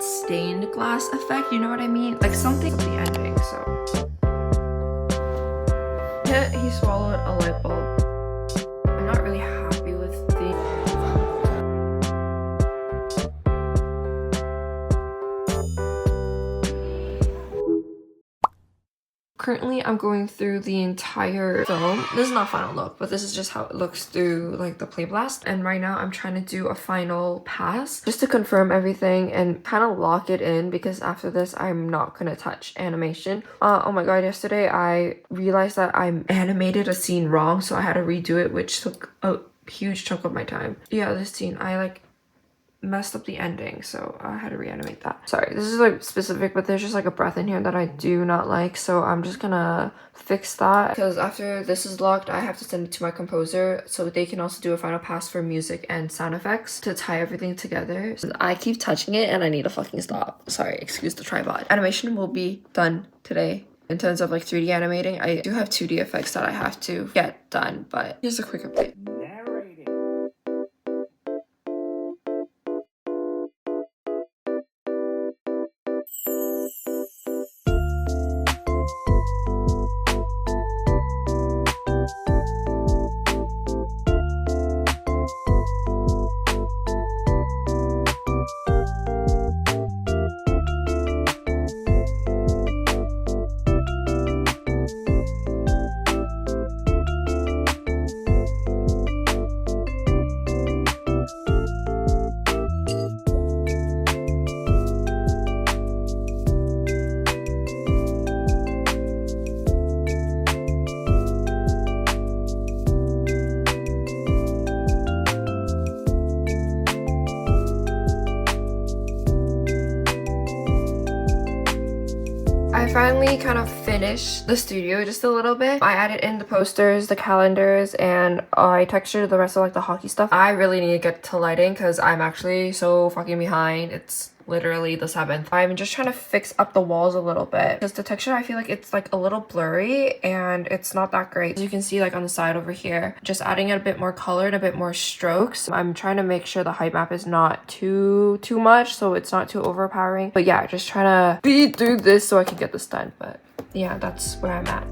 stained glass effect, you know what I mean? Like something at the ending, so. Yeah, he swallowed a light bulb. I'm not really happy with the... Currently, I'm going through the entire film. This is not final look, but this is just how it looks through like the play blast. And right now I'm trying to do a final pass just to confirm everything and kind of lock it in, because after this I'm not gonna touch animation. Oh my god, yesterday I realized that I animated a scene wrong, so I had to redo it, which took a huge chunk of my time. Yeah, this scene, I like messed up the ending, so I had to reanimate that. Sorry, this is like specific, but there's just like a breath in here that I do not like, so I'm just gonna fix that, because after this is locked I have to send it to my composer so they can also do a final pass for music and sound effects to tie everything together. So I keep touching it and I need to fucking stop. Sorry, excuse the tripod. Animation will be done today. In terms of like 3D animating, I do have 2D effects that I have to get done, but here's a quick update. I finally kind of finished the studio just a little bit. I added in the posters, the calendars, and I textured the rest of like the hockey stuff. I really need to get to lighting because I'm actually so fucking behind. It's literally the 7th. I'm just trying to fix up the walls a little bit because the texture, I feel like it's like a little blurry and it's not that great. As you can see like on the side over here, just adding it a bit more color and a bit more strokes. I'm trying to make sure the height map is not too much, so it's not too overpowering. But yeah, just trying to beat through this so I can get this done. But yeah, that's where I'm at.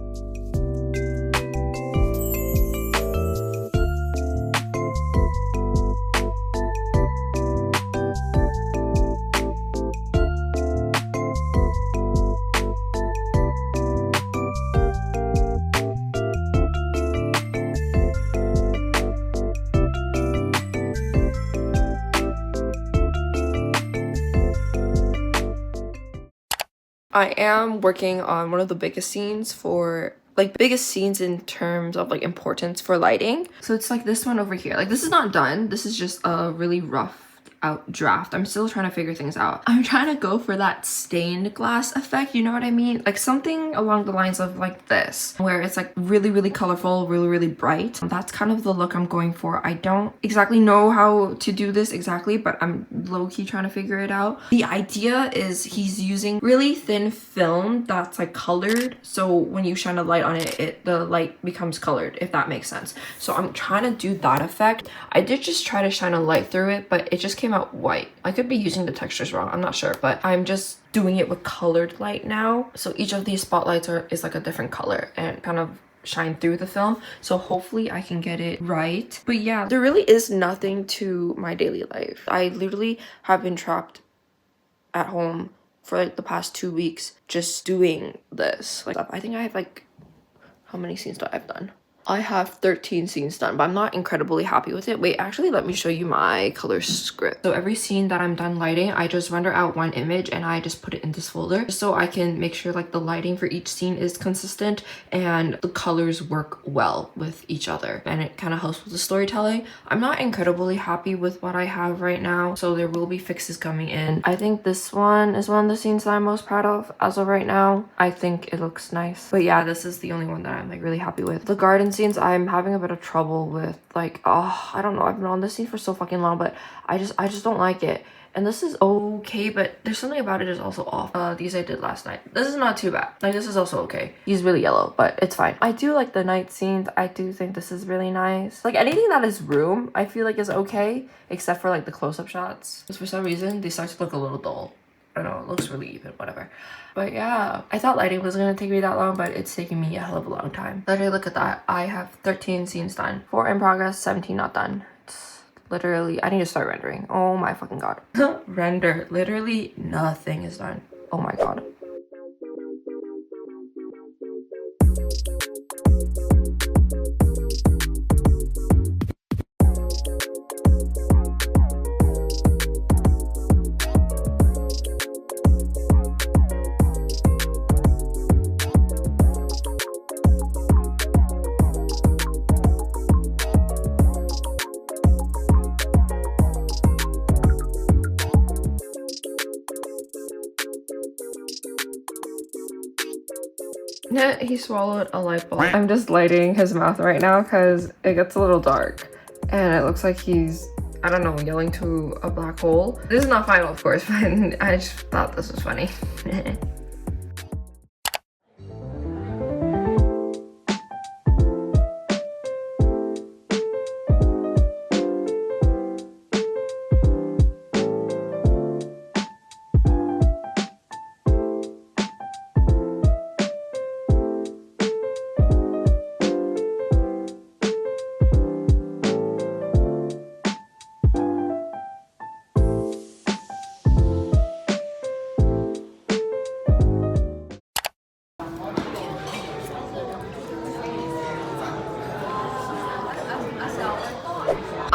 I am working on one of the biggest scenes for like biggest scenes in terms of like importance for lighting. So it's like this one over here. Like this is not done. This is just a really rough out draft. I'm still trying to figure things out. I'm trying to go for that stained glass effect, you know what I mean? Like something along the lines of like this, where it's like really colorful, really bright. That's kind of the look I'm going for. I don't exactly know how to do this exactly, but I'm low-key trying to figure it out. The idea is he's using really thin film that's like colored, so when you shine a light on it, the light becomes colored, if that makes sense. So I'm trying to do that effect. I did just try to shine a light through it, but it just came out white. I could be using the textures wrong, I'm not sure, but I'm just doing it with colored light now. So each of these spotlights is like a different color and kind of shine through the film, so hopefully I can get it right. But yeah, there really is nothing to my daily life. I literally have been trapped at home for like the past 2 weeks just doing this. Like I think I have like, how many scenes do I have done? I have 13 scenes done, but I'm not incredibly happy with it. Wait, actually, let me show you my color script. So every scene that I'm done lighting, I just render out one image and I just put it in this folder just so I can make sure like the lighting for each scene is consistent and the colors work well with each other, and it kind of helps with the storytelling. I'm not incredibly happy with what I have right now, so there will be fixes coming in. I think this one is one of the scenes that I'm most proud of as of right now. I think it looks nice. But yeah, this is the only one that I'm like really happy with. The garden scenes I'm having a bit of trouble with. Like, oh, I don't know, I've been on this scene for so fucking long, but I just don't like it. And this is okay, but there's something about it is also off. These I did last night. This is not too bad. Like, this is also okay. He's really yellow, but it's fine. I do like the night scenes. I do think this is really nice. Like, anything that is room, I feel like is okay, except for like the close-up shots. Because for some reason, they start to look a little dull. looks really even, whatever. But yeah, I thought lighting was gonna take me that long, but it's taking me a hell of a long time. Literally, look at that. I have 13 scenes done. 4 in progress, 17 not done. It's literally, I need to start rendering. Oh my fucking god. Render. Literally nothing is done. Oh my god. He swallowed a light bulb. I'm just lighting his mouth right now because it gets a little dark and it looks like he's, I don't know, yelling to a black hole. This is not final, of course, but I just thought this was funny.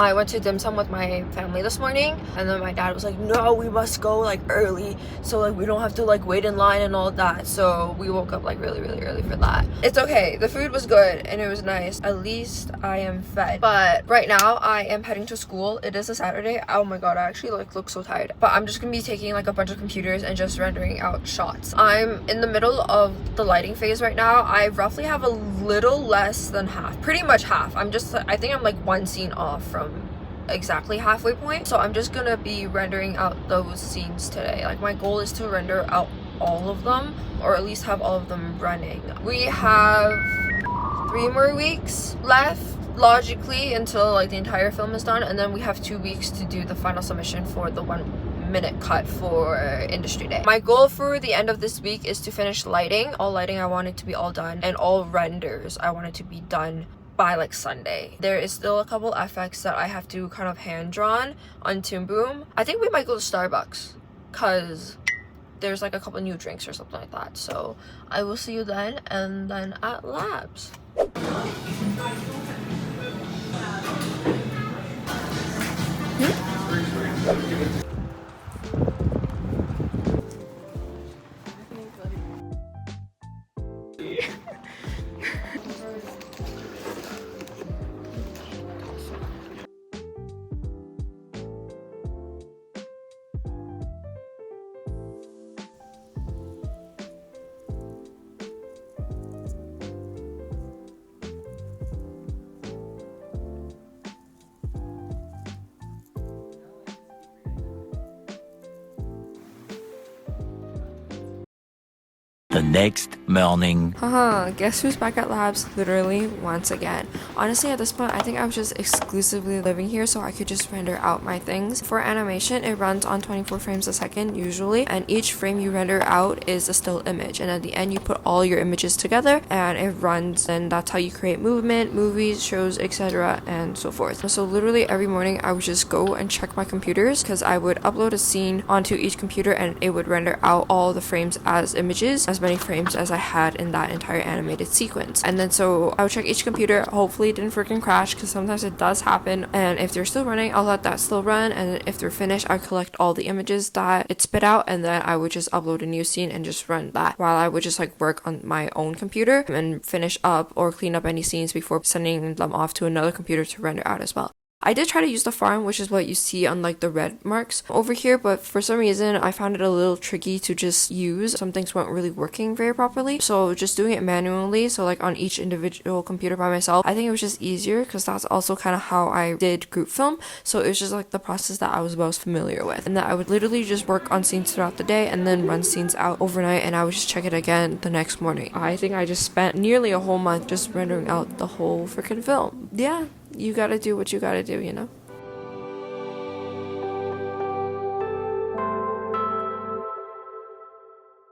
I went to dim sum with my family this morning, and then my dad was like, no, we must go like early so like we don't have to like wait in line and all that. So we woke up like really early for that. It's okay, the food was good and it was nice. At least I am fed. But right now I am heading to school. It is a Saturday. Oh my god, I actually like look so tired. But I'm just gonna be taking like a bunch of computers and just rendering out shots. I'm in the middle of the lighting phase right now. I roughly have a little less than half, pretty much half. I think I'm like one scene off from exactly halfway point, so I'm just gonna be rendering out those scenes today. Like my goal is to render out all of them, or at least have all of them running. We have 3 more weeks left logically until like the entire film is done, and then we have 2 weeks to do the final submission for the 1-minute cut for industry day. My goal for the end of this week is to finish lighting. All lighting I want it to be all done, and all renders I want it to be done by like Sunday. There is still a couple effects that I have to kind of hand drawn on Toon Boom. I think we might go to Starbucks because there's like a couple new drinks or something like that. So I will see you then, and then at labs. The next morning. Haha, guess who's back at labs literally once again. Honestly, at this point, I think I was just exclusively living here so I could just render out my things. For animation, it runs on 24 frames a second usually, and each frame you render out is a still image, and at the end you put all your images together and it runs, and that's how you create movement, movies, shows, etc. and so forth. So literally every morning I would just go and check my computers because I would upload a scene onto each computer and it would render out all the frames as images, as many frames as I had in that entire animated sequence. And then so I would check each computer, hopefully it didn't freaking crash because sometimes it does happen, and if they're still running I'll let that still run, and if they're finished I collect all the images that it spit out, and then I would just upload a new scene and just run that while I would just like work on my own computer and finish up or clean up any scenes before sending them off to another computer to render out as well. I did try to use the farm, which is what you see on like the red marks over here, but for some reason I found it a little tricky to just use. Some things weren't really working very properly, so just doing it manually, so like on each individual computer by myself, I think it was just easier because that's also kind of how I did group film. So it was just like the process that I was most familiar with, and that I would literally just work on scenes throughout the day and then run scenes out overnight, and I would just check it again the next morning. I think I just spent nearly a whole month just rendering out the whole freaking film. Yeah, you gotta do what you gotta do, you know?